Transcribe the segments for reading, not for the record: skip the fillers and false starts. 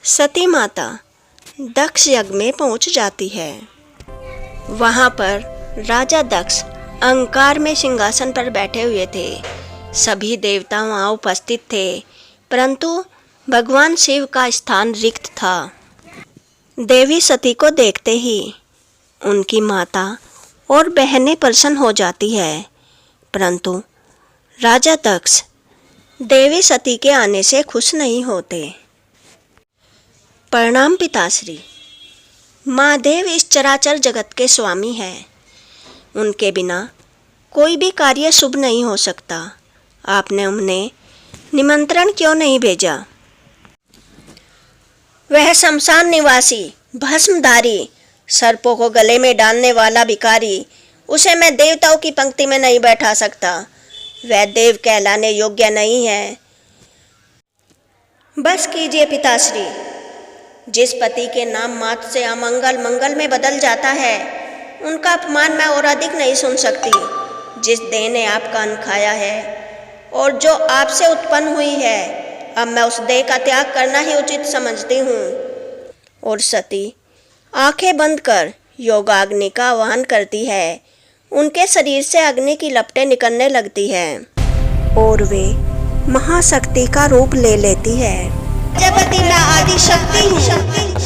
सती माता दक्ष यज्ञ में पहुंच जाती है। वहां पर राजा दक्ष अहंकार में सिंहासन पर बैठे हुए थे। सभी देवता वहां उपस्थित थे, परंतु भगवान शिव का स्थान रिक्त था। देवी सती को देखते ही उनकी माता और बहनें प्रसन्न हो जाती है, परंतु राजा दक्ष देवी सती के आने से खुश नहीं होते। प्रणाम पिताश्री। महादेव इस चराचर जगत के स्वामी हैं। उनके बिना कोई भी कार्य शुभ नहीं हो सकता। आपने उन्हें निमंत्रण क्यों नहीं भेजा? वह शमशान निवासी, भस्मधारी, सर्पों को गले में डालने वाला भिखारी, उसे मैं देवताओं की पंक्ति में नहीं बैठा सकता। वह देव कहलाने योग्य नहीं है। बस कीजिए पिताश्री। जिस पति के नाम मात्र से अमंगल मंगल में बदल जाता है, उनका अपमान मैं और अधिक नहीं सुन सकती। जिस देह ने आपका अन्न खाया है और जो आपसे उत्पन्न हुई है, अब मैं उस देह का त्याग करना ही उचित समझती हूँ। और सती आंखें बंद कर योगाग्नि का आह्वान करती है। उनके शरीर से अग्नि की लपटें निकलने लगती हैं और वे महाशक्ति का रूप ले लेती है। प्रजापति मैं आदि शक्ति हूँ।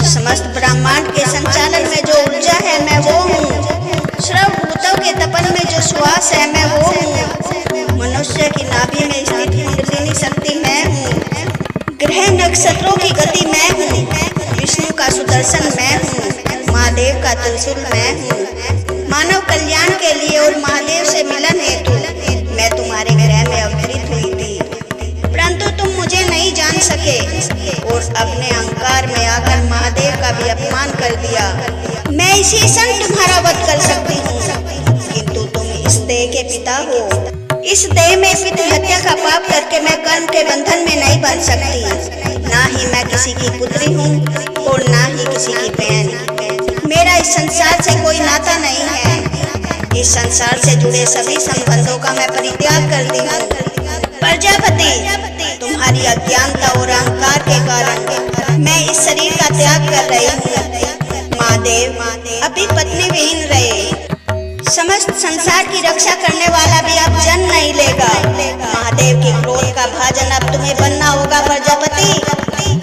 समस्त ब्रह्मांड के संचालन में जो ऊर्जा है मैं वो हूँ। सर्वभूतों के तपन में जो श्वास है मैं वो हूँ। मनुष्य की नाभि में स्थित कुंडलिनी शक्ति मैं हूँ। ग्रह नक्षत्रों की गति मैं हूँ। विष्णु का सुदर्शन मैं हूँ। महादेव का त्रिशूल मैं हूँ। मानव कल्याण के लिए और महादेव से मिलन हेतु मैं तुम्हारे ग्रह में अवतरित हुई थी, परंतु तुम मुझे नहीं जान सके और अपने अहंकार में आकर महादेव का भी अपमान कर दिया। मैं इसी क्षण तुम्हारा वध कर सकती हूँ, किंतु तुम इस देह के पिता हो। इस देह में पितृ हत्या का पाप करके मैं कर्म के बंधन में नहीं बंध सकती। ना ही मैं किसी की पुत्री हूँ और ना ही किसी की बहन। मेरा इस संसार से कोई नाता नहीं है। इस संसार से जुड़े सभी संबंधों का मैं परित्याग करती हूँ। प्रजापति तुम्हारी अज्ञानता और अहंकार के कारण मैं इस शरीर का त्याग कर रही हूँ। महादेव अभी पत्नी विहीन रहे। समस्त संसार की रक्षा करने वाला भी अब जन्म नहीं लेगा। महादेव के क्रोध का भाजन अब तुम्हें बनना होगा प्रजापति,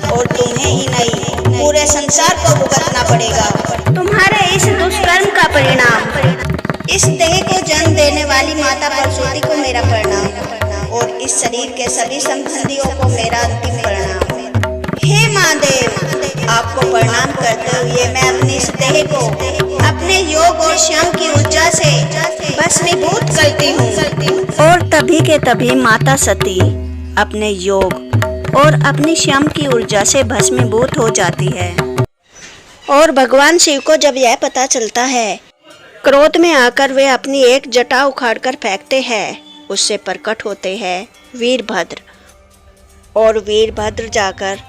और तुम्हें ही नहीं पूरे संसार को भुगतना पड़ेगा। तुम्हारे इस दुष्कर्म का परिणाम। इस देह को जन्म देने वाली माता सरस्वती को मेरा प्रणाम और इस शरीर के सभी संबंधियों को मेरा अंतिम प्रणाम। हे महादेव, आपको प्रणाम करते हुए मैं अपनी इस देह को अपने योग और श्याम की ऊर्जा से भस्मीभूत करती हूँ। और तभी के तभी माता सती अपने योग और अपनी श्याम की ऊर्जा से भस्मीभूत हो जाती है। और भगवान शिव को जब यह पता चलता है, क्रोध में आकर वे अपनी एक जटा उखाड़कर फेंकते हैं। उससे प्रकट होते हैं वीरभद्र, और वीरभद्र जाकर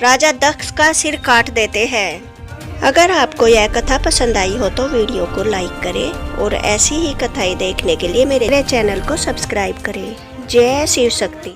राजा दक्ष का सिर काट देते हैं। अगर आपको यह कथा पसंद आई हो तो वीडियो को लाइक करें और ऐसी ही कथाएं देखने के लिए मेरे चैनल को सब्सक्राइब करें। जय शिव शक्ति।